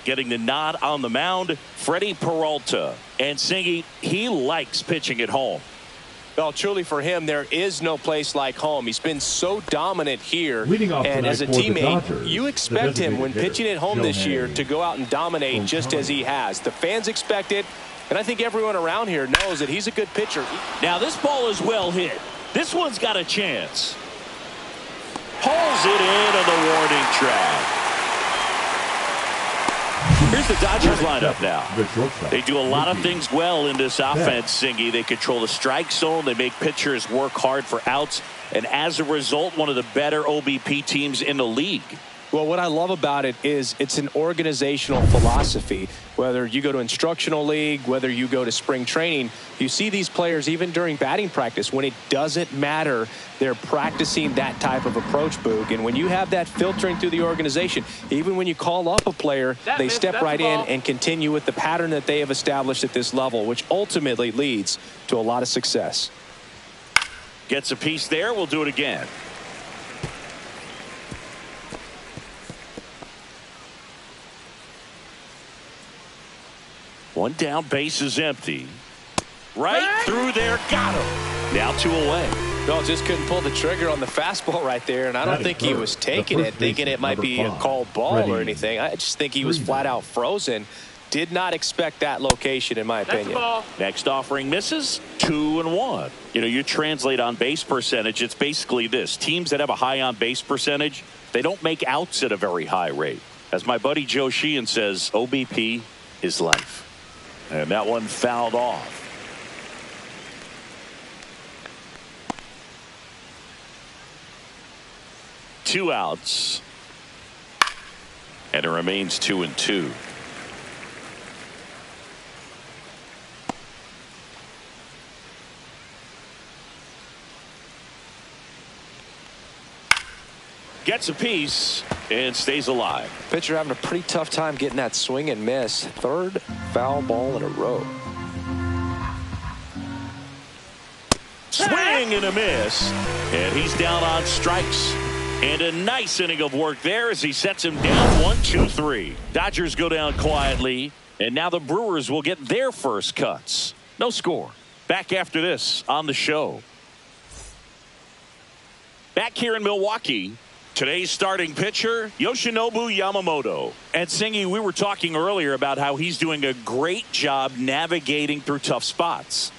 Getting the nod on the mound, Freddie Peralta. And Singy, he likes pitching at home. Well, truly for him, there is no place like home. He's been so dominant here. And as a teammate, you expect him when pitching at home this year to go out and dominate just as he has. The fans expect it, and I think everyone around here knows that he's a good pitcher. Now this ball is well hit. This one's got a chance. Pulls it in on the warning track. Here's the Dodgers lineup now. They do a lot of things well in this offense, Singy. They control the strike zone. They make pitchers work hard for outs. And as a result, one of the better OBP teams in the league. Well, what I love about it is it's an organizational philosophy. Whether you go to instructional league, whether you go to spring training, you see these players even during batting practice. When it doesn't matter, they're practicing that type of approach, Boog. And when you have that filtering through the organization, even when you call up a player, they step right in and continue with the pattern that they have established at this level, which ultimately leads to a lot of success. Gets a piece there. We'll do it again. One down, base is empty. Right through there, got him. Now 2 away. No, just couldn't pull the trigger on the fastball right there, and I don't think he was taking it, thinking it might be a called ball or anything. I just think he was flat out frozen. Did not expect that location, in my opinion. Next offering misses. 2-1. You know, you translate on base percentage, it's basically this. Teams that have a high on base percentage, they don't make outs at a very high rate. As my buddy Joe Sheehan says, OBP is life. And that one fouled off. Two outs. And it remains 2-2. Gets a piece and stays alive. Pitcher having a pretty tough time getting that swing and miss. Third foul ball in a row. Swing and a miss. And he's down on strikes. And a nice inning of work there as he sets him down 1-2-3. Dodgers go down quietly. And now the Brewers will get their first cuts. No score. Back after this on the show. Back here in Milwaukee. Today's starting pitcher, Yoshinobu Yamamoto. And Singy, we were talking earlier about how he's doing a great job navigating through tough spots.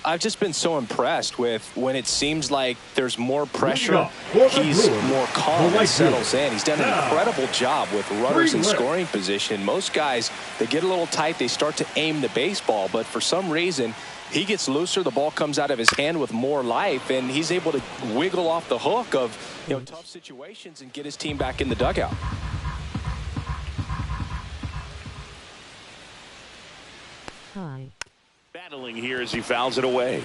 I've just been so impressed with when it seems like there's more pressure, he's more calm and settles in. He's done an incredible job with runners in scoring position. Most guys, they get a little tight, they start to aim the baseball, but for some reason, he gets looser, the ball comes out of his hand with more life, and he's able to wiggle off the hook of tough situations and get his team back in the dugout. Hi. Battling here as he fouls it away.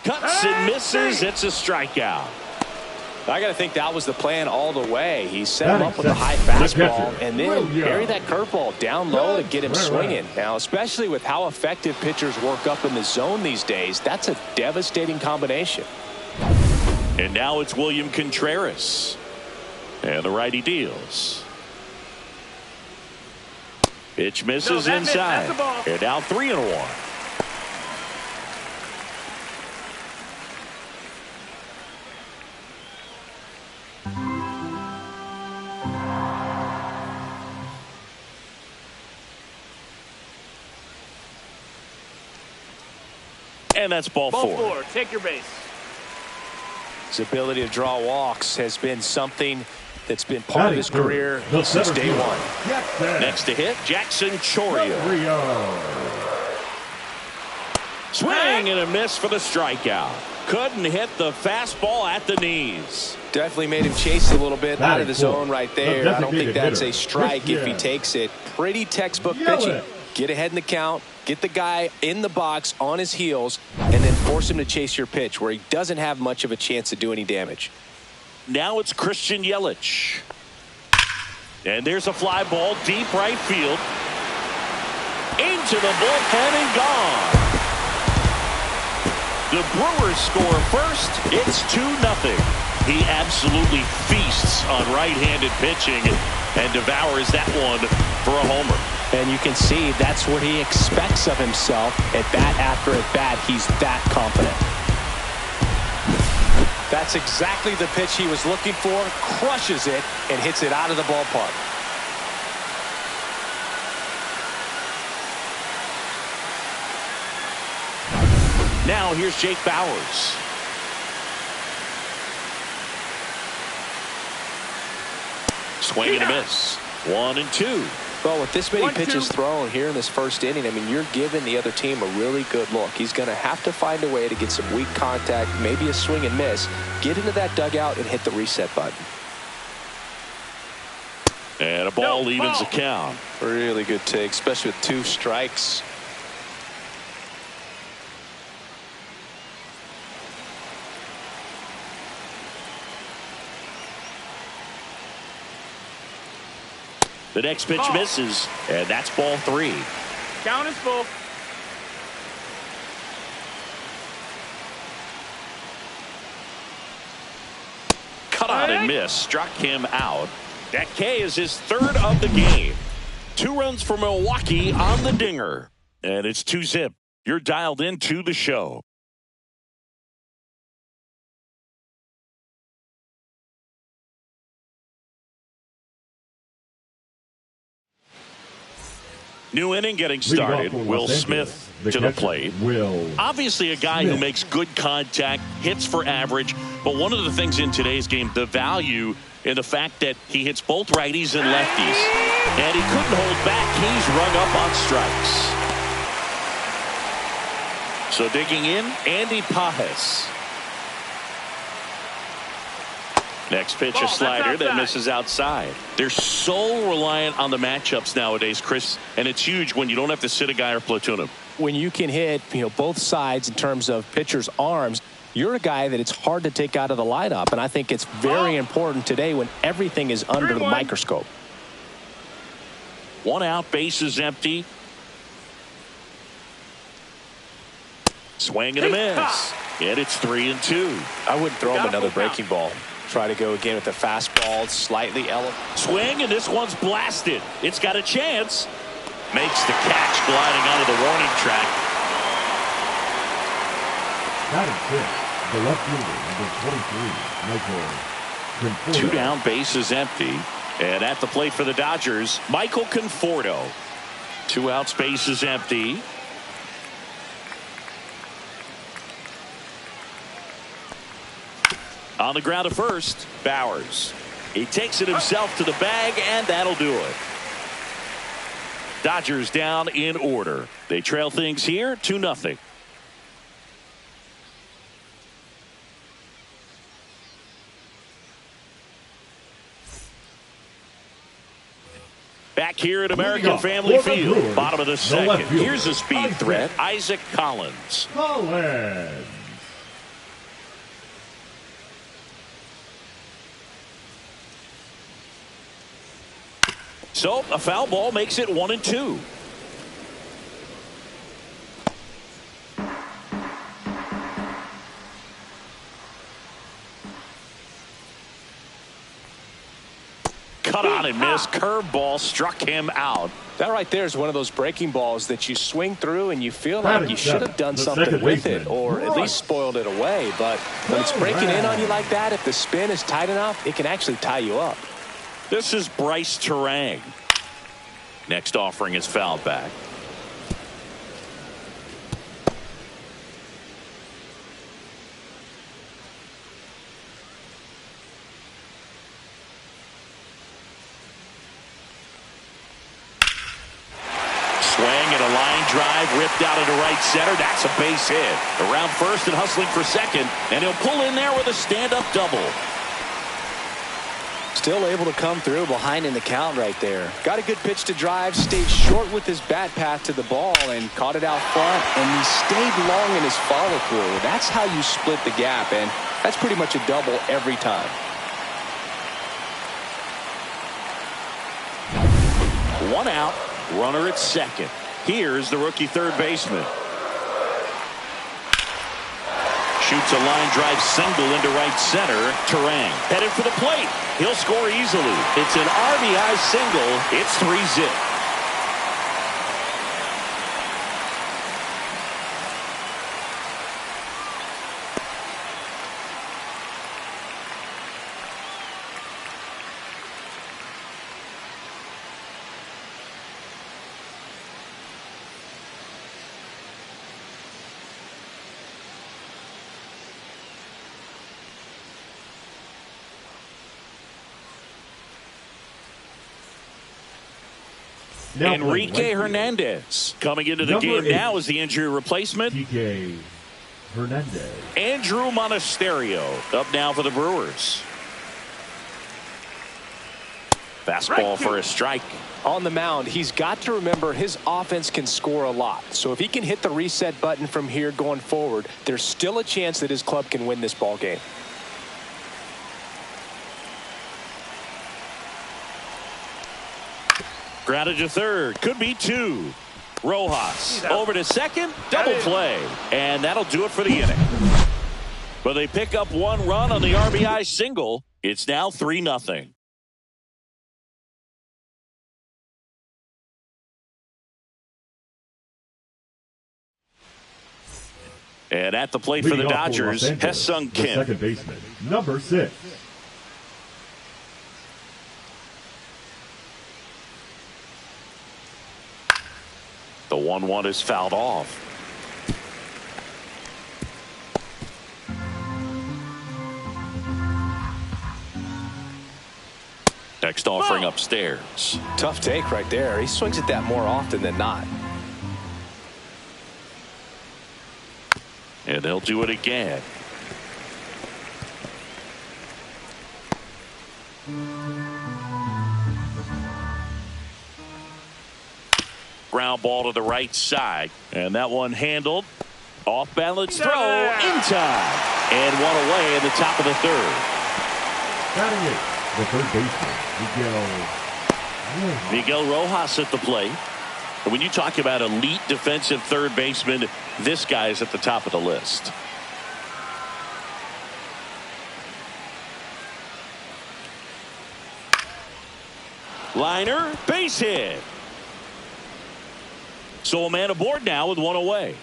Cuts and misses. It's a strikeout. I got to think that was the plan all the way. He set him up with a high fastball and then bury that curveball down low to get him swinging. Now, especially with how effective pitchers work up in the zone these days, that's a devastating combination. And now it's William Contreras. And the righty deals. Pitch misses inside. And now 3-1. And that's ball four. Take your base. His ability to draw walks has been something that's been part of his career since day one. Next to hit, Jackson Chourio. Swing and a miss for the strikeout. Couldn't hit the fastball at the knees. Definitely made him chase a little bit out of the zone right there. I don't think that's a strike if he takes it. Pretty textbook pitching. Get ahead in the count, get the guy in the box on his heels, and then force him to chase your pitch where he doesn't have much of a chance to do any damage. Now it's Christian Yelich. And there's a fly ball deep right field. Into the bullpen and gone. The Brewers score first. It's 2-0. He absolutely feasts on right-handed pitching and devours that one for a homer. And you can see that's what he expects of himself. At bat after at bat, he's that confident. That's exactly the pitch he was looking for. Crushes it and hits it out of the ballpark. Now here's Jake Bauers. Swing and a miss. 1-2. Well, with this many pitches thrown here in this first inning, I mean, you're giving the other team a really good look. He's going to have to find a way to get some weak contact, maybe a swing and miss, get into that dugout and hit the reset button. And a ball evens the count. Really good take, especially with 2 strikes. The next pitch misses, and that's ball 3. Count is full. Cut on and miss. Struck him out. That K is his 3rd of the game. 2 runs for Milwaukee on the dinger. And it's 2-zip. You're dialed into the show. New inning getting started. Will Smith to the plate. Obviously a guy who makes good contact, hits for average, but one of the things in today's game, the value in the fact that he hits both righties and lefties. And he couldn't hold back. He's rung up on strikes. So digging in, Andy Pajes. Next pitch, a slider that misses outside. They're so reliant on the matchups nowadays, Chris, and it's huge when you don't have to sit a guy or platoon him. When you can hit, both sides in terms of pitchers' arms, you're a guy that it's hard to take out of the lineup, and I think it's very important today when everything is under the microscope. 1 out, base is empty. Swing and a miss. And it's 3-2. I wouldn't throw him another breaking ball. Try to go again with the fastball, slightly elevated. Swing, and this one's blasted. It's got a chance. Makes the catch, gliding onto the warning track. The left fielder, number 23, Michael. 2 down, base is empty. And at the plate for the Dodgers, Michael Conforto. 2 outs, base is empty. On the ground to first, Bauers. He takes it himself to the bag, and that'll do it. Dodgers down in order. They trail things here 2-0. Back here at American Family Field, bottom of the 2nd. Here's a speed threat, Isaac Collins. So a foul ball makes it 1-2. Cut on and miss. Curveball struck him out. That right there is one of those breaking balls that you swing through and you feel like you should have done something with it or at least spoiled it away. But when it's breaking in on you like that, if the spin is tight enough, it can actually tie you up. This is Bryce Terang. Next offering is fouled back. Swing and a line drive ripped out into right center. That's a base hit. Around first and hustling for second, and he'll pull in there with a stand-up double. Still able to come through behind in the count right there. Got a good pitch to drive, stayed short with his bat path to the ball, and caught it out front, and he stayed long in his follow-through. That's how you split the gap, and that's pretty much a double every time. One out, runner at second. Here's the rookie third baseman. Shoots a line drive single into right center. Terang headed for the plate. He'll score easily. It's an RBI single. It's 3-zip. Enrique Hernandez coming into the game now as the injury replacement. Enrique Hernandez. Andrew Monasterio up now for the Brewers. Fastball for a strike. On the mound, he's got to remember his offense can score a lot. So if he can hit the reset button from here going forward, there's still a chance that his club can win this ball game. Grounded to third. Could be two. Rojas over to second. Double play. And that'll do it for the inning. But they pick up one run on the RBI single. It's now 3-0. And at the plate for the Dodgers, Hesung Kim. Second baseman, number 6. The 1-1 is fouled off. Next offering upstairs. Tough take right there. He swings at that more often than not. And they'll do it again. Ground ball to the right side. And that one handled. Off balance throw in time. And one away in the top of the third. Batting it, the third baseman, Miguel Rojas at the plate. And when you talk about elite defensive third baseman, this guy is at the top of the list. Liner, base hit. So a man aboard now with one away.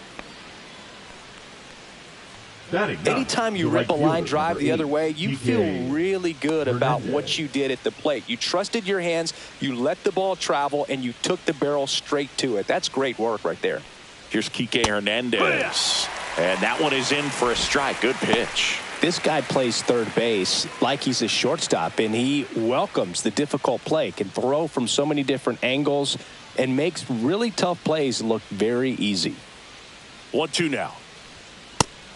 Anytime you rip a line drive the other way, you feel really good about what you did at the plate. You trusted your hands, you let the ball travel, and you took the barrel straight to it. That's great work right there. Here's Kike Hernandez. And that one is in for a strike. Good pitch. This guy plays third base like he's a shortstop, and he welcomes the difficult play, can throw from so many different angles, and makes really tough plays look very easy. 1-2 now.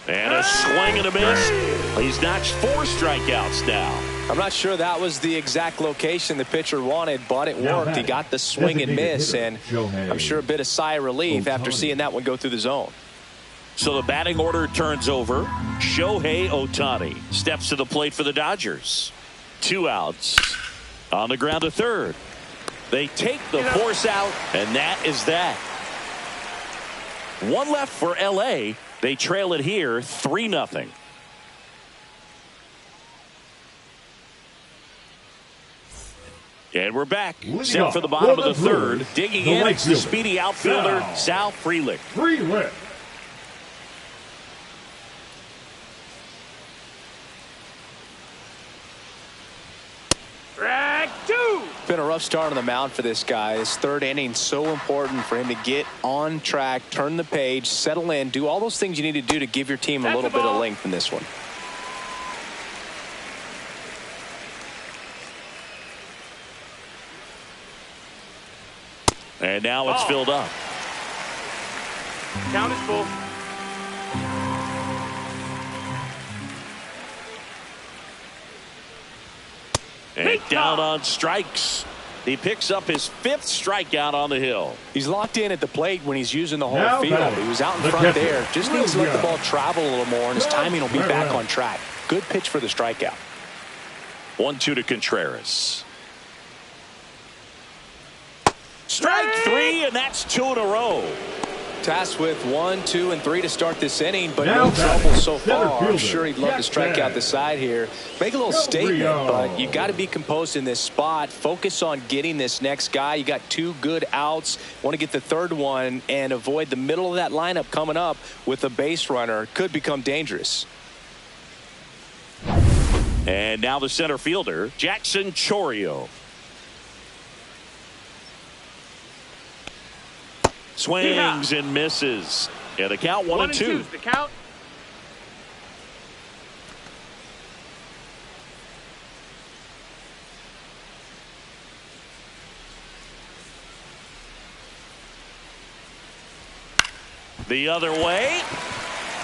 And a swing and a miss. He's notched 4 strikeouts now. I'm not sure that was the exact location the pitcher wanted, but it worked. He got the swing and miss, and I'm sure a bit of sigh of relief after seeing that one go through the zone. So the batting order turns over. Shohei Ohtani steps to the plate for the Dodgers. 2 outs. On the ground to third. They take the force out, and that is that. 1 left for L.A. They trail it here 3-0. And we're back. Set for the bottom of the third. Digging in, it's the speedy outfielder, Sal Frelick. Been a rough start on the mound for this guy. His third inning, so important for him to get on track, turn the page, settle in, do all those things you need to do to give your team a little bit of length in this one. And now it's filled up. Count is full. And down on strikes. He picks up his 5th strikeout on the hill. He's locked in at the plate when he's using the whole Now field. batting, He was out in the front catcher, there. Just needs to let the ball travel a little more, and his timing will be back on track. Good pitch for the strikeout. 1-2 to Contreras. Strike 3, and that's 2 in a row. Tasked with 1, 2, and 3 to start this inning, but Now no batting, trouble so center far. I'm fielder, sure he'd love to strike out the side here. Make a little statement, but you got to be composed in this spot. Focus on getting this next guy. You got 2 good outs. Want to get the 3rd one and avoid the middle of that lineup coming up with a base runner. Could become dangerous. And now the center fielder, Jackson Chourio. Swings and misses. Yeah, the count 1-2. The count. The other way.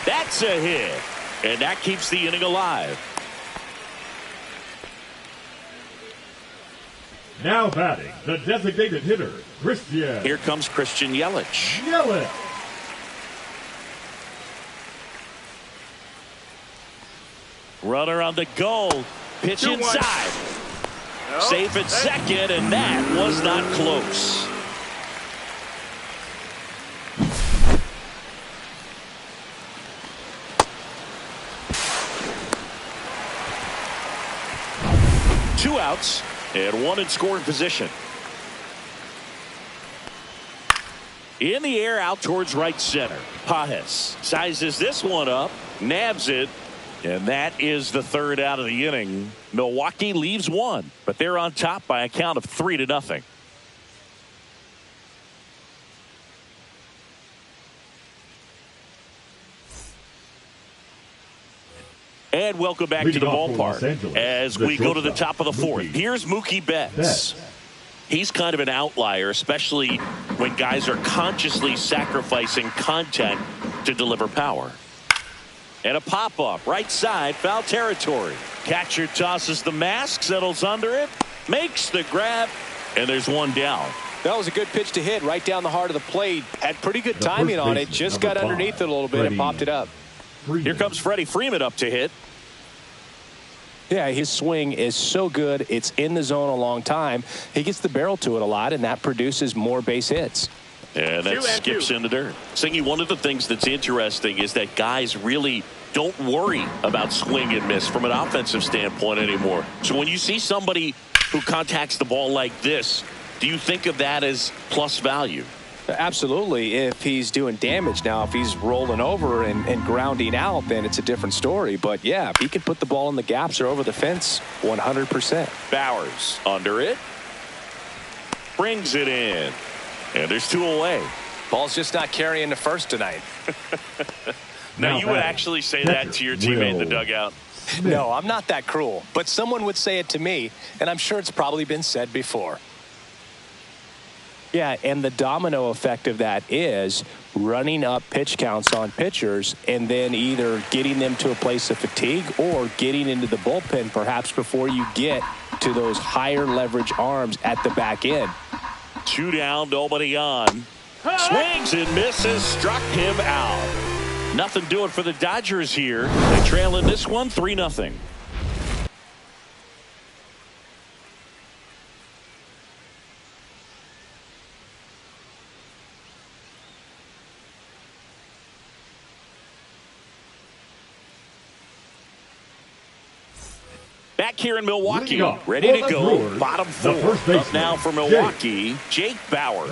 That's a hit. And that keeps the inning alive. Now batting, the designated hitter, Christian. Here comes Christian Yelich. Yelich. Runner on the goal. Pitch 2-1. inside. Safe at second, and that was not close. Two outs and one in scoring position. In the air out towards right center. Pajes sizes this one up, nabs it, and that is the 3rd out of the inning. Milwaukee leaves 1, but they're on top by a count of 3-0. And welcome back to the ballpark as we go to the top of the 4th. Here's Mookie Betts. He's kind of an outlier, especially when guys are consciously sacrificing contact to deliver power. And a pop-up, right side, foul territory. Catcher tosses the mask, settles under it, makes the grab, and there's one down. That was a good pitch to hit right down the heart of the plate. Had pretty good timing on it. Just got underneath it a little bit and popped it up. Here comes Freddie Freeman up to hit. Yeah, his swing is so good. It's in the zone a long time. He gets the barrel to it a lot, and that produces more base hits. And that skips in the dirt. Singy, one of the things that's interesting is that guys really don't worry about swing and miss from an offensive standpoint anymore. So when you see somebody who contacts the ball like this, do you think of that as plus value? Absolutely. If he's doing damage now, if he's rolling over and grounding out, then it's a different story. But yeah, if he can put the ball in the gaps or over the fence, 100%. Bowers under it. Brings it in. And there's 2 away. Ball's just not carrying the first tonight. Now, you would actually say that to your teammate in the dugout? No, I'm not that cruel. But someone would say it to me, and I'm sure it's probably been said before. Yeah, and the domino effect of that is running up pitch counts on pitchers and then either getting them to a place of fatigue or getting into the bullpen perhaps before you get to those higher leverage arms at the back end. 2 down, nobody on. Swings and misses, struck him out. Nothing doing for the Dodgers here. They trail in this one 3-0. Back here in Milwaukee, ready to go. Brewers, Bottom 4. Up now for Milwaukee, Jake Bauers.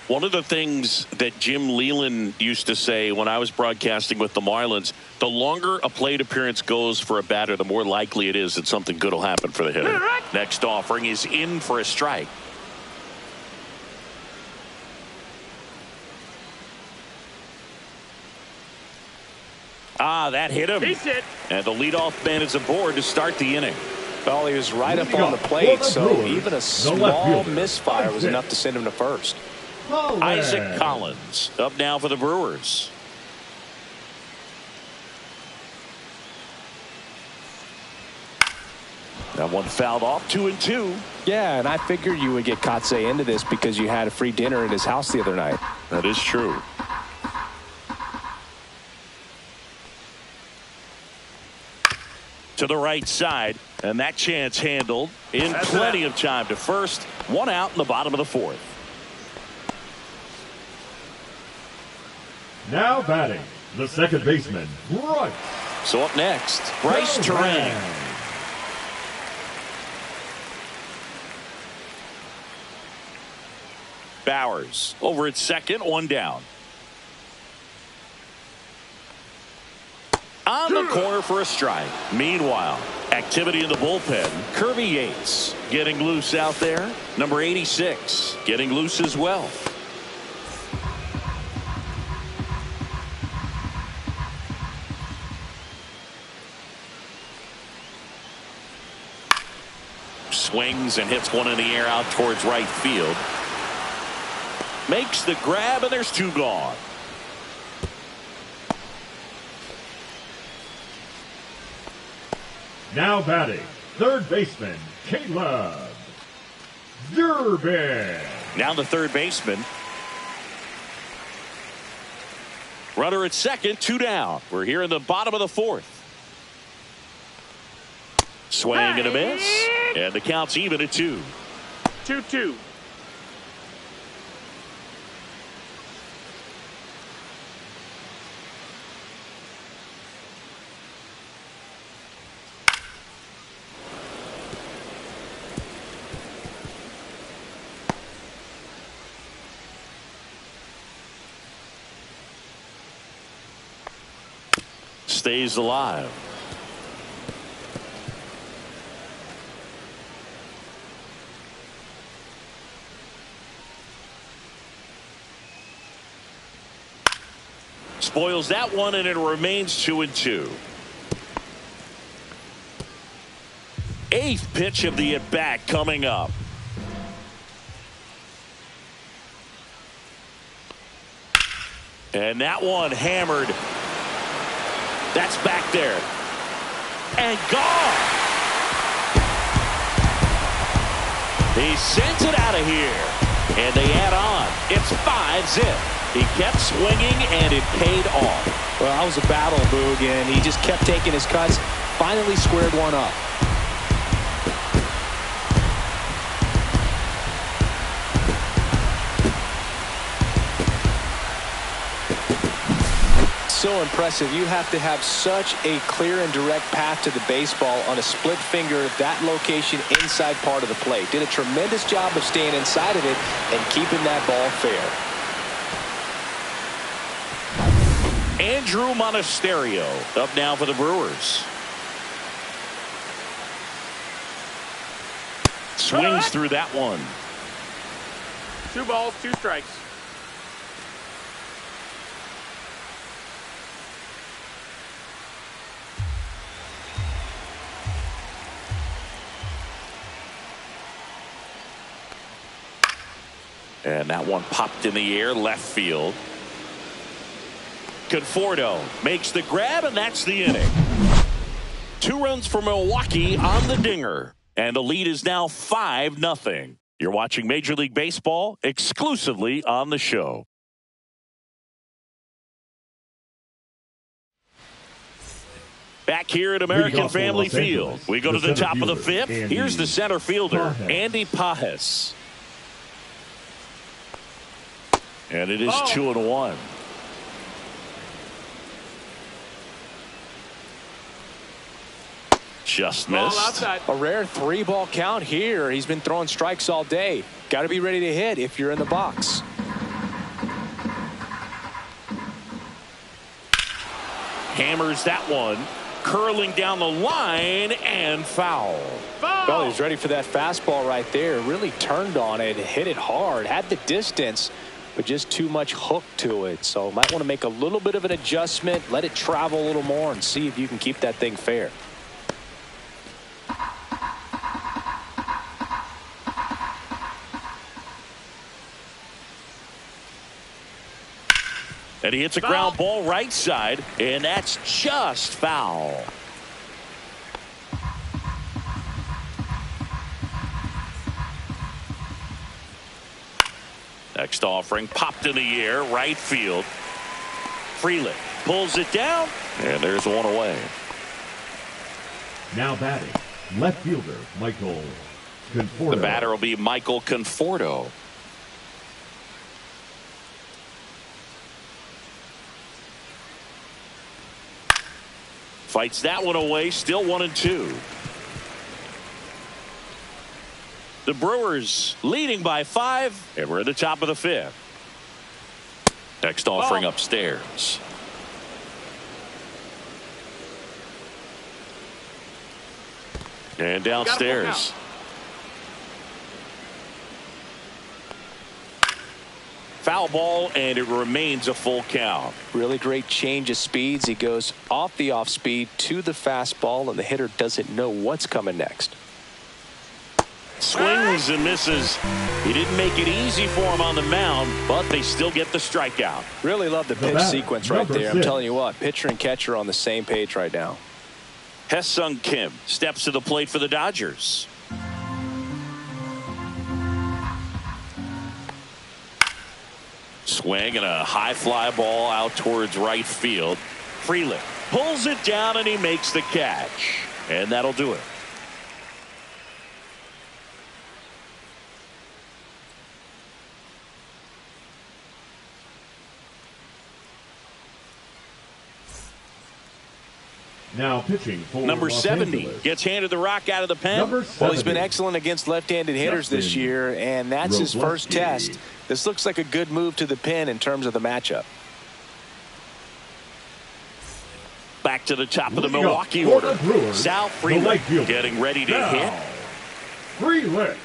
One of the things that Jim Leland used to say when I was broadcasting with the Marlins, the longer a plate appearance goes for a batter, the more likely it is that something good will happen for the hitter. Next offering is in for a strike. That hit him. And the leadoff man is aboard to start the inning. Well, he was right up on the plate, so even a small misfire was enough to send him to first. Isaac Collins up now for the Brewers. That one fouled off, 2-2. Yeah, and I figured you would get Kotze into this because you had a free dinner at his house the other night. That is true. To the right side, and that chance handled in plenty of time to first. One out in the bottom of the fourth. Now batting, the second baseman, Bryce. So up next, Bryce Terang. Bowers over at second, one down. On the corner for a strike. Meanwhile, activity in the bullpen. Kirby Yates getting loose out there. Number 86 getting loose as well. Swings and hits one in the air out towards right field. Makes the grab, and there's two gone. Now batting, third baseman, Caleb Durbin. Now the third baseman. Runner at second, two down. We're here in the bottom of the fourth. Swing and a miss. And the count's even at 2. 2-2. Stays alive. Spoils that one, and it remains 2-2. Eighth pitch of the at-bat coming up. And that one hammered. That's back there. And gone. He sends it out of here. And they add on. It's 5-zip. He kept swinging, and it paid off. Well, that was a battle, Boog, and he just kept taking his cuts. Finally squared one up. So impressive. You have to have such a clear and direct path to the baseball on a split finger, that location inside part of the plate. Did a tremendous job of staying inside of it and keeping that ball fair. Andrew Monasterio up now for the Brewers. Swings through that one. 2 balls, 2 strikes. And that one popped in the air, left field. Conforto makes the grab, and that's the inning. 2 runs for Milwaukee on the dinger, and the lead is now 5-0. You're watching Major League Baseball exclusively on the show. Back here at American Family Field, we go to the top of the 5th. Here's the center fielder, Andy Pajes. And it is 2-1. Just missed. A rare 3-ball count here. He's been throwing strikes all day. Got to be ready to hit if you're in the box. Hammers that one. Curling down the line and foul. Well, he's ready for that fastball right there. Really turned on it, hit it hard, had the distance, but just too much hook to it. So might want to make a little bit of an adjustment, let it travel a little more, and see if you can keep that thing fair. And he hits a ground ball right side, and that's just foul. Next offering popped in the air, right field. Freeland pulls it down, and there's one away. Now batting, left fielder Michael Conforto. The batter will be Michael Conforto. Fights that one away, still 1-2. The Brewers leading by 5, and we're at the top of the 5th. Next offering upstairs. And downstairs. Foul ball, and it remains a full count. Really great change of speeds. He goes off the off speed to the fastball, and the hitter doesn't know what's coming next. Swings and misses. He didn't make it easy for him on the mound, but they still get the strikeout. Really love the pitch sequence right there. I'm telling you what, pitcher and catcher are on the same page right now. Ha-Seong Kim steps to the plate for the Dodgers. Swing and a high fly ball out towards right field. Freeland pulls it down and he makes the catch. And that'll do it. Now pitching for number Los 70 Angeles. Gets handed the rock out of the pen. Well, he's been excellent against left-handed hitters this year, and that's his first test. This looks like a good move to the pen in terms of the matchup. Back to the top of the Milwaukee order. Sal Freeland getting ready to hit. Freeland.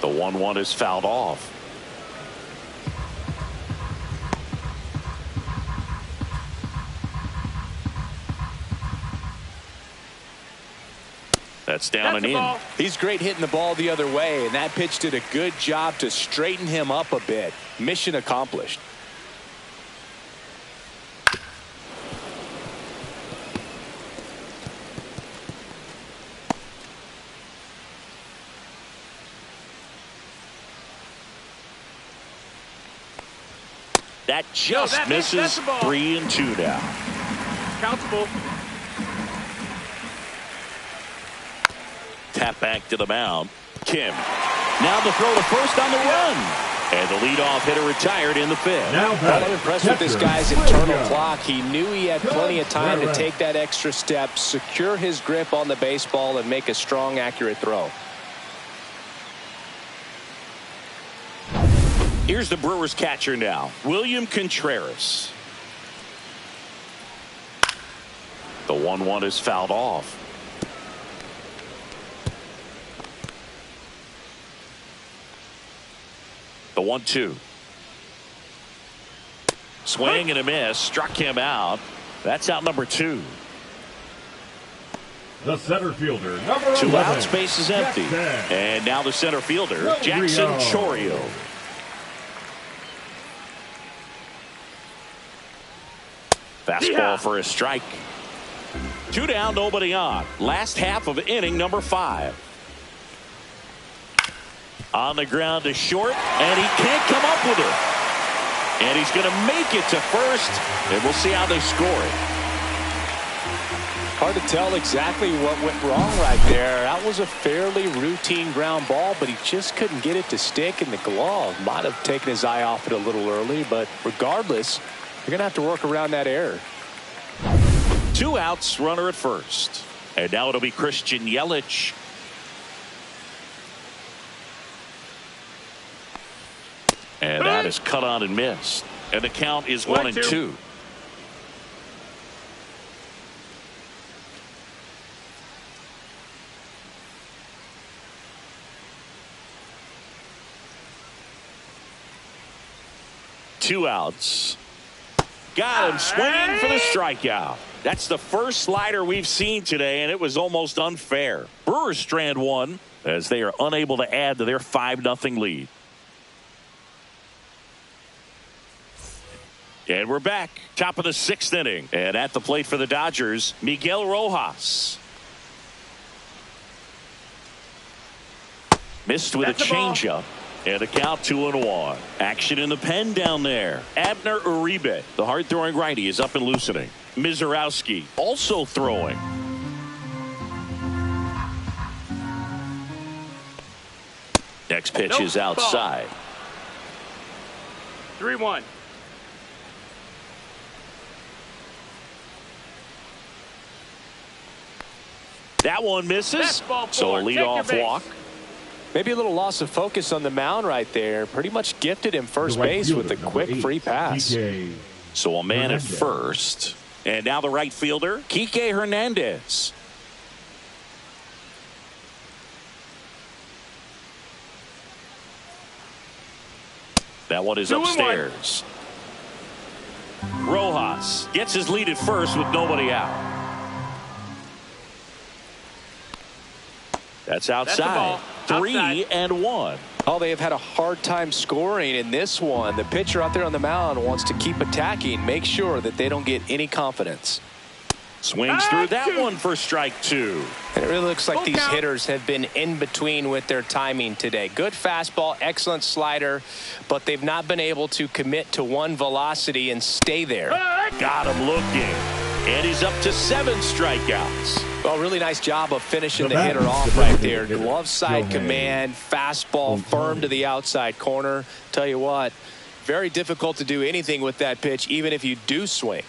The 1-1 is fouled off. That's down and in. He's great hitting the ball the other way, and that pitch did a good job to straighten him up a bit. Mission accomplished. That just misses. 3-2 now. Countable. Tap back to the mound. Kim. Now the throw to first on the run. And the leadoff hitter retired in the 5th. I'm impressed with this guy's internal clock. He knew he had plenty of time to take that extra step, secure his grip on the baseball, and make a strong, accurate throw. Here's the Brewers catcher now, William Contreras. The 1-1 is fouled off. The 1-2. Swing and a miss. Struck him out. That's out number 2. The center fielder, number 2 11, out, space is empty. And now the center fielder, Jackson Chourio. Fastball for a strike. 2 down, nobody on. Last half of inning number 5. On the ground to short, and he can't come up with it. And he's going to make it to first, and we'll see how they score it. Hard to tell exactly what went wrong right there. That was a fairly routine ground ball, but he just couldn't get it to stick in the glove. Might have taken his eye off it a little early, but regardless, you're going to have to work around that error. 2 outs, runner at first. And now it'll be Christian Yelich. And that is cut on and missed. And the count is 1-2. Two outs. Got him swinging for the strikeout. That's the first slider we've seen today, and it was almost unfair. Brewers strand 1 as they are unable to add to their 5-0 lead. And we're back. Top of the 6th inning. And at the plate for the Dodgers, Miguel Rojas. Missed with a changeup. And a count 2-1. Action in the pen down there. Abner Uribe, the hard-throwing righty, is up and loosening. Mizorowski also throwing. Next pitch is outside. 3-1. That one misses. So a leadoff walk. Maybe a little loss of focus on the mound right there. Pretty much gifted him first base with a quick free pass. So a man at first. And now the right fielder, Kike Hernandez. That one is upstairs. Rojas gets his lead at first with nobody out. That's outside. 3-1. Oh, they have had a hard time scoring in this one. The pitcher out there on the mound wants to keep attacking, make sure that they don't get any confidence. Swings through that one for strike 2. And it really looks like these hitters have been in between with their timing today. Good fastball, excellent slider, but they've not been able to commit to one velocity and stay there. Got him looking. And he's up to 7 strikeouts. Well, really nice job of finishing the hitter off right there. Glove side command, fastball firm to the outside corner. Tell you what, very difficult to do anything with that pitch, even if you do swing.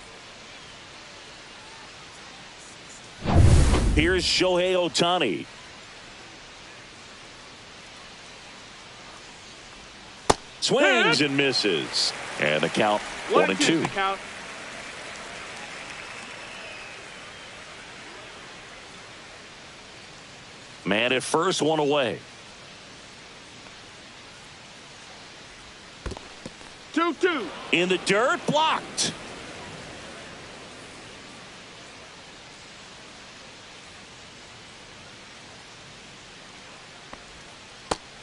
Here's Shohei Ohtani. Swings and misses. And the count 1-2. Man at first, one away. 2-2. In the dirt, blocked.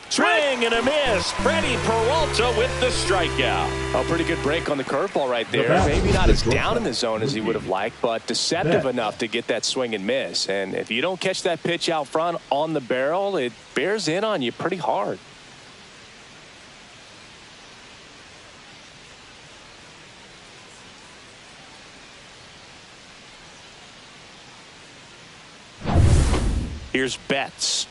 Swing and a miss. Freddie Peralta with the strikeout. A pretty good break on the curveball right there. Maybe not as down in the zone as he would have liked, but deceptive enough to get that swing and miss. And if you don't catch that pitch out front on the barrel, it bears in on you pretty hard. Here's Betts.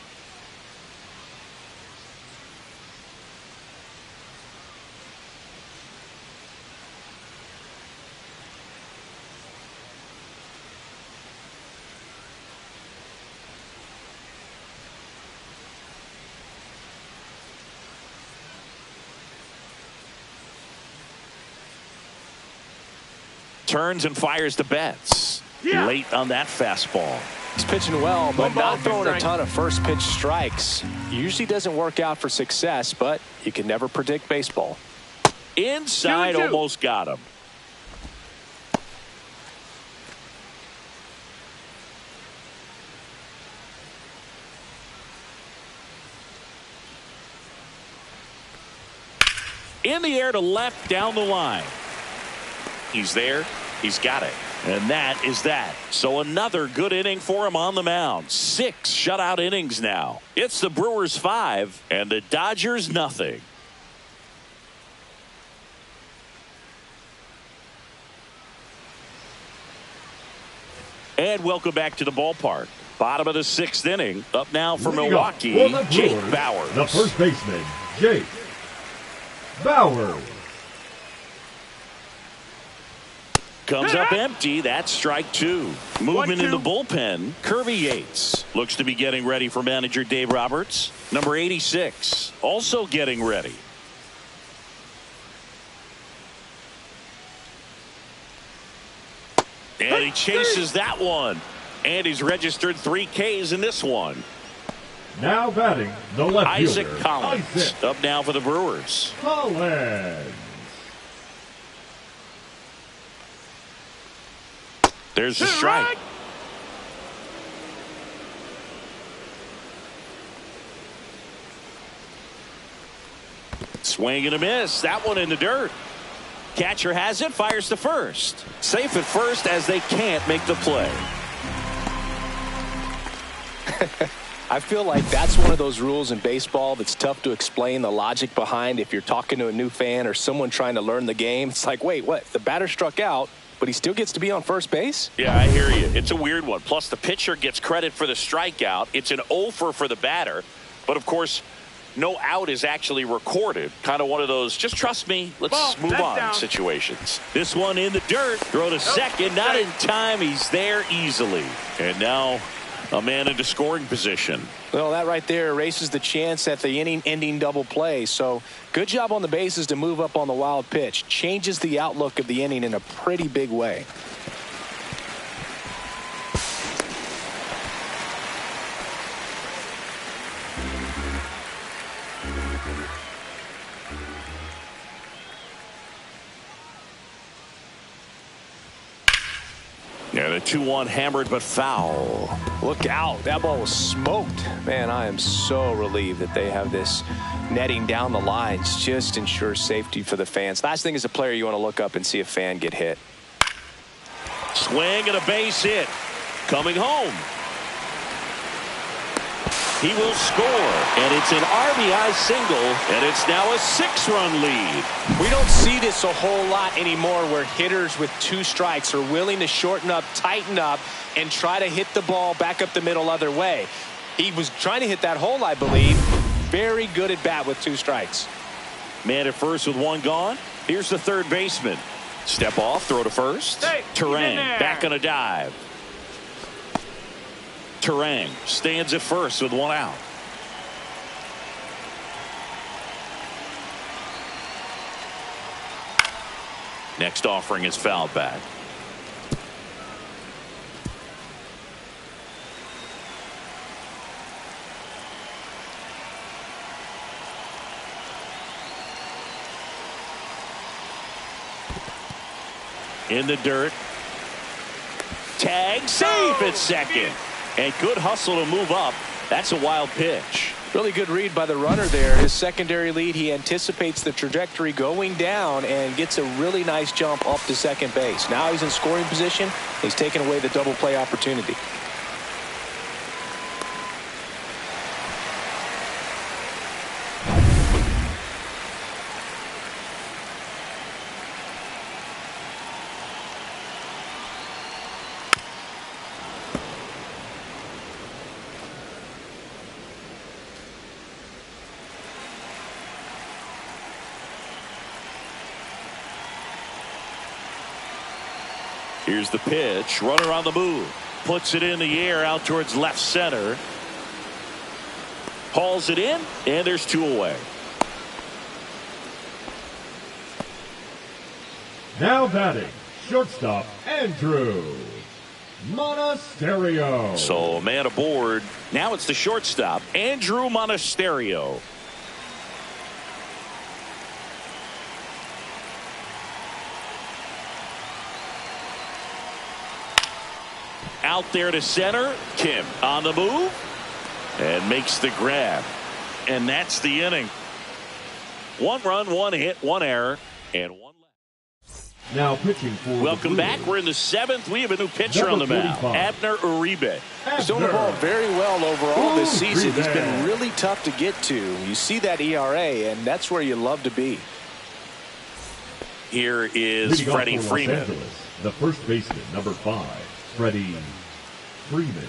Turns and fires the Betts. Late on that fastball. He's pitching well, but not throwing a ton of first pitch strikes. Usually doesn't work out for success, but you can never predict baseball. Inside, almost got him. In the air to left, down the line. He's there. He's got it. And that is that. So another good inning for him on the mound. 6 shutout innings now. It's the Brewers 5 and the Dodgers nothing. And welcome back to the ballpark. Bottom of the 6th inning. Up now for Milwaukee, Jake Bauers. The first baseman, Jake Bauers. Comes up empty. That's strike 2. Movement in the bullpen. Kirby Yates looks to be getting ready for manager Dave Roberts. Number 86 also getting ready. And he chases that one. And he's registered 3 Ks in this one. Now batting the left Isaac fielder, Collins up now for the Brewers. Collins. There's the strike. Swing and a miss. That one in the dirt. Catcher has it, fires to first. Safe at first as they can't make the play. I feel like that's one of those rules in baseball that's tough to explain the logic behind if you're talking to a new fan or someone trying to learn the game. It's like, wait, what? The batter struck out, but he still gets to be on first base? Yeah, I hear you. It's a weird one. Plus, the pitcher gets credit for the strikeout. It's an offer for the batter. But, of course, no out is actually recorded. Kind of one of those, just trust me, let's move on down situations. This one in the dirt. Throw to second. Not in time. He's there easily. And now a man into scoring position. Well, that right there erases the chance at the inning-ending double play. So good job on the bases to move up on the wild pitch. Changes the outlook of the inning in a pretty big way. Yeah, the 2-1 hammered but foul. Look out. That ball was smoked. Man, I am so relieved that they have this netting down the lines. Just ensures safety for the fans. Last thing as a player, you want to look up and see a fan get hit. Swing and a base hit. Coming home. He will score, and it's an RBI single, and it's now a 6-run lead. We don't see this a whole lot anymore where hitters with 2 strikes are willing to shorten up, tighten up, and try to hit the ball back up the middle other way. He was trying to hit that hole, I believe. Very good at bat with 2 strikes. Man at first with 1 gone. Here's the third baseman. Step off, throw to first. Hey, Terang back on a dive. Terang stands at first with 1 out. Next offering is fouled back. In the dirt. Tag safe at second. And good hustle to move up. That's a wild pitch. Really good read by the runner there. His secondary lead, he anticipates the trajectory going down and gets a really nice jump up to second base. Now he's in scoring position. He's taken away the double play opportunity. Here's the pitch. Runner on the move. Puts it in the air out towards left center. Hauls it in, and there's 2 away. Now batting, shortstop Andrew Monasterio. So a man aboard. Now it's the shortstop, Andrew Monasterio. Out there to center. Kim on the move and makes the grab. And that's the inning. 1 run, 1 hit, 1 error, and 1 left. Now pitching for Welcome back. We're in the 7th. We have a new pitcher on the mound. Abner Uribe. He's doing the ball very well overall this season. He's been really tough to get to. You see that ERA, and that's where you love to be. Here is Freddie Freeman. Angeles, the first baseman, number 5, Freddie Freeman.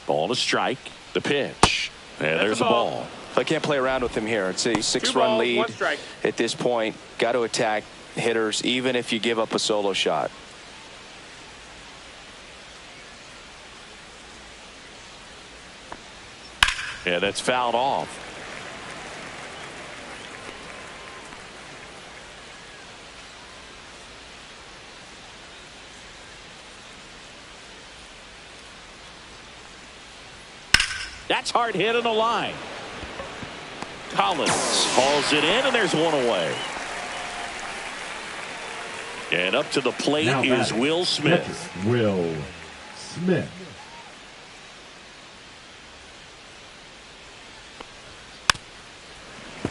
Ball to strike. The pitch. And there's the ball. I can't play around with him here. It's a 6-run 2 balls, lead 1 strike. at this point. Got to attack hitters even if you give up a solo shot. Yeah, that's fouled off. That's hard hit on the line. Collins hauls it in, and there's 1 away. And up to the plate Now is Will Smith. Will Smith.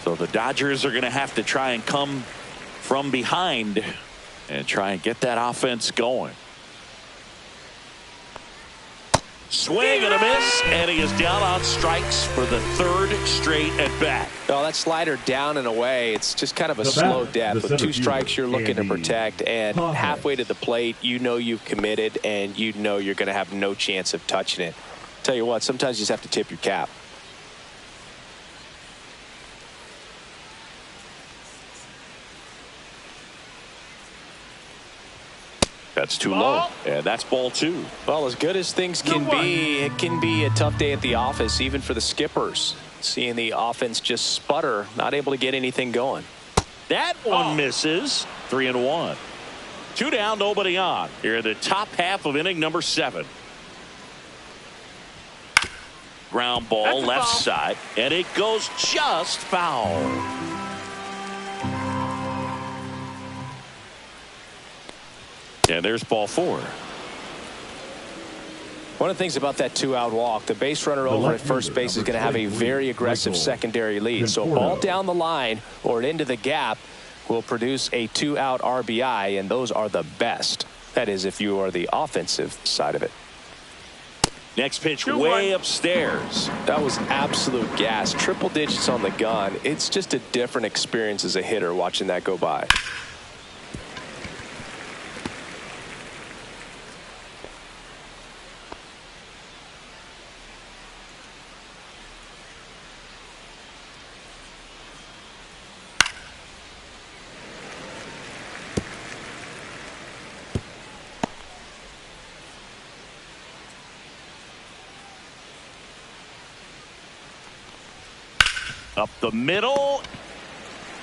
So the Dodgers are going to have to try and come from behind and try and get that offense going. Swing and a miss, and he is down on strikes for the third straight at bat. Well, that slider down and away, it's just kind of a slow death. With 2 strikes, you're looking to protect, and halfway to the plate, you know you've committed, and you know you're going to have no chance of touching it. Tell you what, sometimes you just have to tip your cap. That's too low, and that's ball 2. Well, as good as things can be, it can be a tough day at the office, even for the skippers. Seeing the offense just sputter, not able to get anything going. That one misses. 3-1. 2 down, nobody on. Here in the top half of inning number 7. Ground ball left side, and it goes just foul. And there's ball 4. One of the things about that 2-out walk, the base runner over at first base is going to have a very aggressive secondary lead. So a ball down the line or into the gap will produce a 2-out RBI, and those are the best. That is, if you are the offensive side of it. Next pitch way upstairs. That was absolute gas. Triple digits on the gun. It's just a different experience as a hitter watching that go by. Up the middle.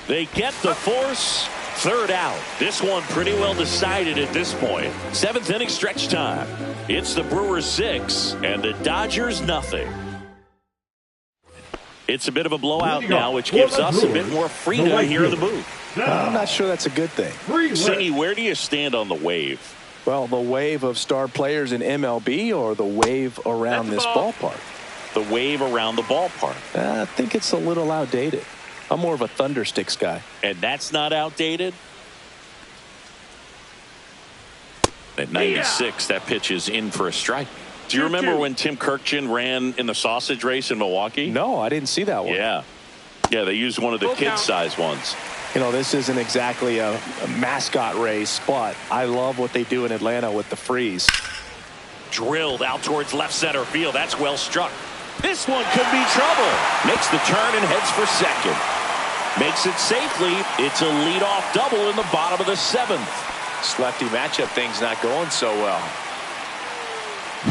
They get the force. 3rd out. This one pretty well decided at this point. 7th inning stretch time. It's the Brewers 6 and the Dodgers nothing. It's a bit of a blowout now, which gives us a bit more freedom here in the booth. I'm not sure that's a good thing. Singy, where do you stand on the wave? Well, the wave of star players in MLB or the wave around this ballpark? The wave around the ballpark. I think it's a little outdated. I'm more of a Thundersticks guy. And that's not outdated? At 96, that pitch is in for a strike. Do you remember when Tim Kirkjian ran in the sausage race in Milwaukee? No, I didn't see that one. Yeah. Yeah, they used one of the kid-size ones. You know, this isn't exactly a mascot race, but I love what they do in Atlanta with the freeze. Drilled out towards left center field. That's well struck. This one could be trouble. Makes the turn and heads for second. Makes it safely. It's a leadoff double in the bottom of the 7th. This lefty matchup thing's not going so well.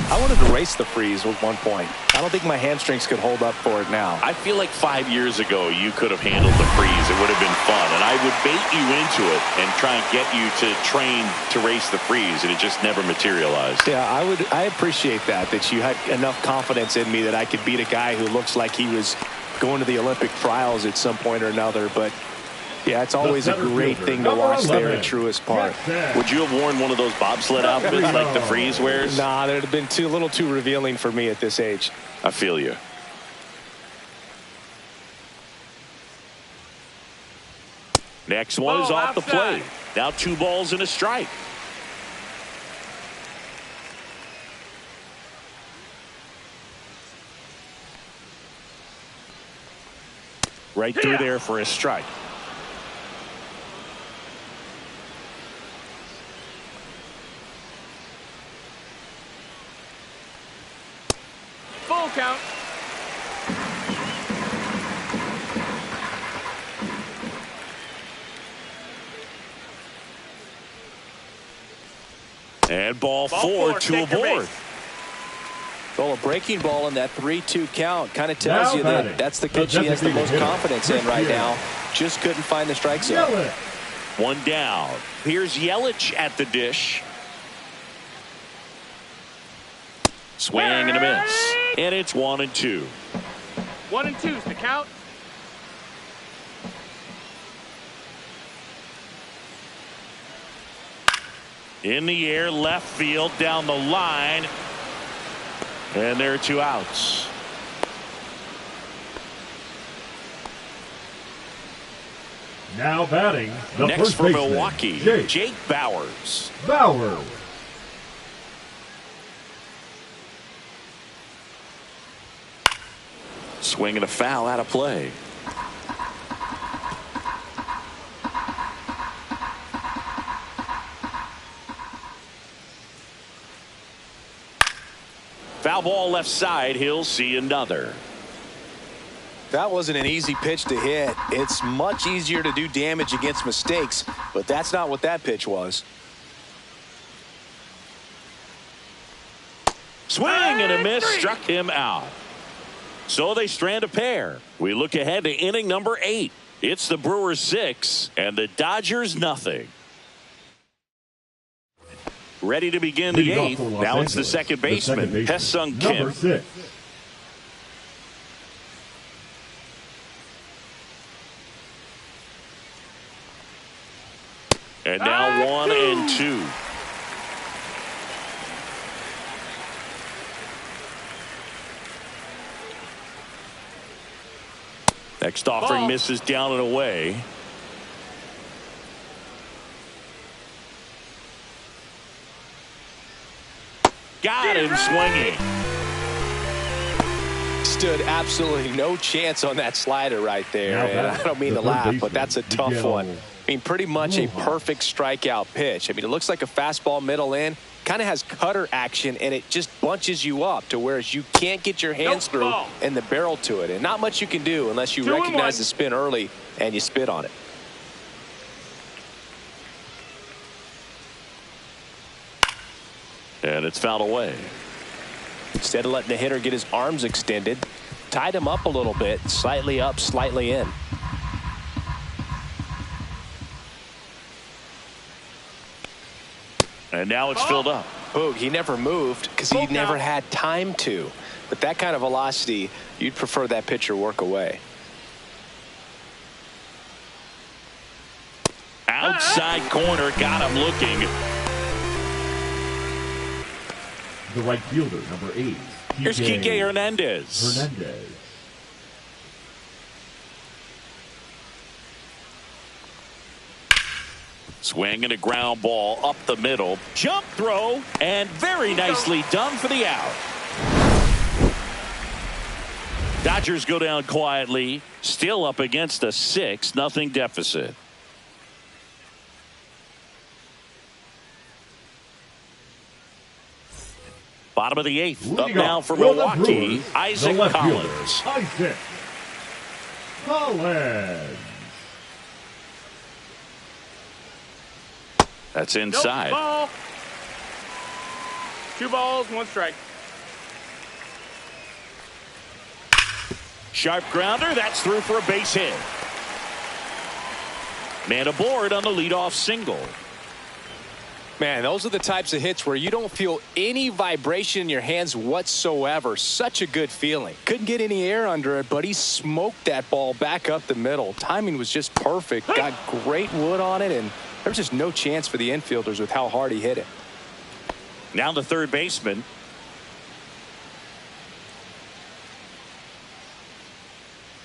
I wanted to race the freeze at one point. I don't think my hamstrings could hold up for it now. I feel like 5 years ago you could have handled the freeze. It would have been fun, and I would bait you into it and try and get you to train to race the freeze, and it just never materialized. Yeah, I appreciate that you had enough confidence in me that I could beat a guy who looks like he was going to the Olympic trials at some point or another. But yeah, it's always a great thing to watch there at Truist Park. Would you have worn one of those bobsled outfits like the freeze wears? Nah, that would have been a little too revealing for me at this age. I feel you. Next one is off the plate. Now 2 balls and a strike. Right through there for a strike. Full count. And ball 4 to aboard. Well, a breaking ball in that 3-2 count kind of tells you that that's the pitch he has the most confidence in right now. Just couldn't find the strike zone. 1 down. Here's Yelich at the dish. Swing and a miss. And it's 1-2. 1-2 is the count. In the air, left field, down the line. And there are 2 outs. Now batting, the Next first for baseman, Milwaukee, Jake Bowers. Bowers. Swing and a foul out of play. Foul ball left side. He'll see another. That wasn't an easy pitch to hit. It's much easier to do damage against mistakes, but that's not what that pitch was. Swing and a miss, struck him out. So they strand a pair. We look ahead to inning number 8. It's the Brewers 6 and the Dodgers nothing. Ready to begin the 8th. Now it's the second baseman, Hye-Sung Kim. Number 6. And now 1 and 2. Next offering misses down and away. Got him swinging. Stood absolutely no chance on that slider right there. And I don't mean to laugh, but that's a tough one. I mean, pretty much a perfect strikeout pitch. I mean, it looks like a fastball middle in. Kind of has cutter action, and it just bunches you up to whereas you can't get your hands through and the barrel to it. And not much you can do unless you recognize the spin early and you spit on it. And it's fouled away. Instead of letting the hitter get his arms extended, tied him up a little bit, slightly up, slightly in. And now it's filled up. Boog, he never moved because he never had time to. With that kind of velocity, you'd prefer that pitcher work away. Outside corner, got him looking. The right fielder, number 8. Here's Kike Hernandez. Swing and a ground ball up the middle. Jump throw, and very nicely done for the out. Dodgers go down quietly, still up against a 6-0 deficit. Bottom of the 8th. Up now for Milwaukee, Isaac Collins. Isaac Collins. That's inside. Ball. 2 balls, 1 strike. Sharp grounder. That's through for a base hit. Man aboard on the leadoff single. Man, those are the types of hits where you don't feel any vibration in your hands whatsoever. Such a good feeling. Couldn't get any air under it, but he smoked that ball back up the middle. Timing was just perfect. Got great wood on it, and there's just no chance for the infielders with how hard he hit it. Now the third baseman.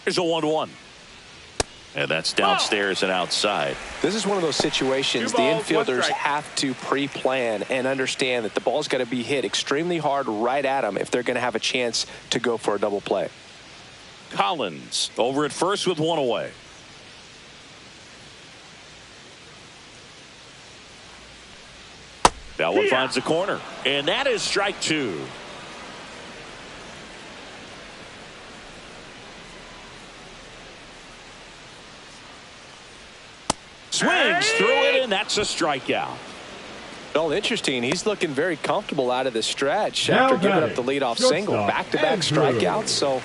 Here's a 1-1. And that's downstairs and outside. This is one of those situations the infielders have to pre-plan and understand that the ball's got to be hit extremely hard right at them if they're going to have a chance to go for a double play. Collins over at first with 1 away. That one finds the corner, and that is strike 2. Swings through it, and that's a strikeout. Well, interesting. He's looking very comfortable out of the stretch after giving up the leadoff single. Back-to-back strikeouts, so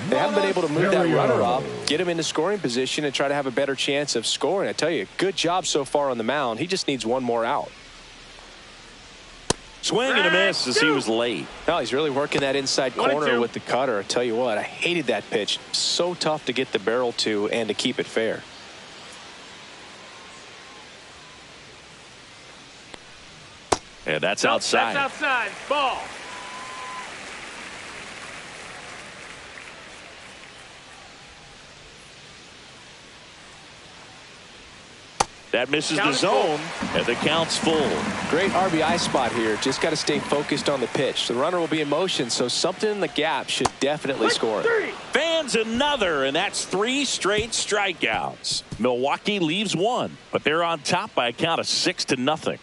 they haven't been able to move that runner up, get him into scoring position, and try to have a better chance of scoring. I tell you, good job so far on the mound. He just needs one more out. Swing and a miss as he was late. No, he's really working that inside corner with the cutter. I tell you what, I hated that pitch. So tough to get the barrel to and to keep it fair. And that's outside. That's outside. Ball. That misses the zone, and the count's full. Great RBI spot here. Just got to stay focused on the pitch. The runner will be in motion, so something in the gap should definitely score it. Fans another, and that's 3 straight strikeouts. Milwaukee leaves 1, but they're on top by a count of 6-0.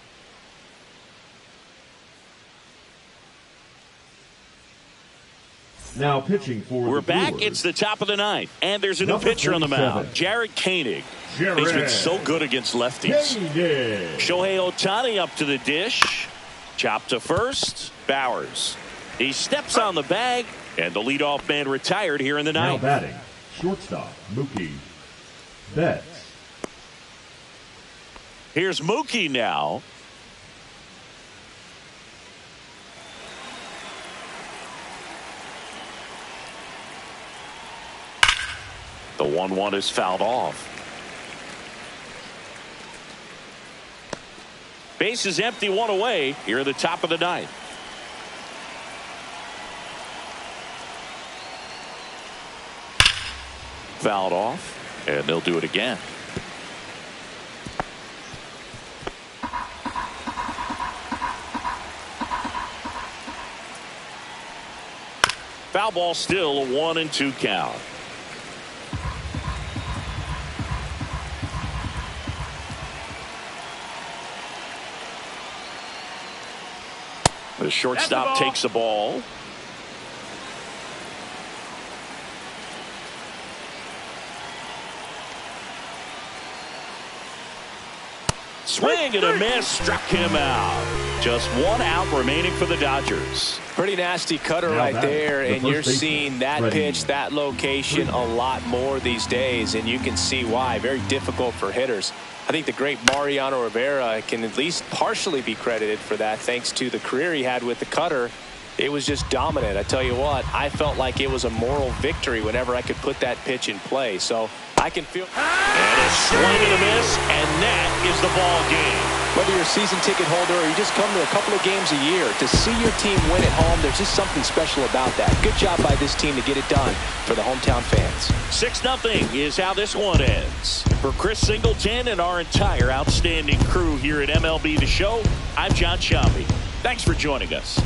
Now pitching for We're the back. Brewers, It's the top of the 9th, and there's a new Number pitcher on the 47. mound, Jared Koenig. Jared He's been so good against lefties. Koenig. Shohei Ohtani up to the dish. Chop to first. Bowers. He steps on the bag, and the leadoff man retired here in the Now 9th. batting, shortstop, Mookie Betts. Here's Mookie now. The 1-1 is fouled off. Base is empty, 1 away here at the top of the 9th. Fouled off, and they'll do it again. Foul ball, still a 1-2 count. The shortstop takes the ball. Swing and a miss, struck him out. Just 1 out remaining for the Dodgers. Pretty nasty cutter Now right batting, there, the and first you're baseman, seeing that Freddie pitch, that location a lot more these days, and you can see why. Very difficult for hitters. I think the great Mariano Rivera can at least partially be credited for that, thanks to the career he had with the cutter. It was just dominant. I tell you what, I felt like it was a moral victory whenever I could put that pitch in play. So I can feel. And a swing and a miss, and that is the ball game. Whether you're a season ticket holder or you just come to a couple of games a year, to see your team win at home, there's just something special about that. Good job by this team to get it done for the hometown fans. 6-0 is how this one ends. For Chris Singleton and our entire outstanding crew here at MLB The Show, I'm John Sciambi. Thanks for joining us.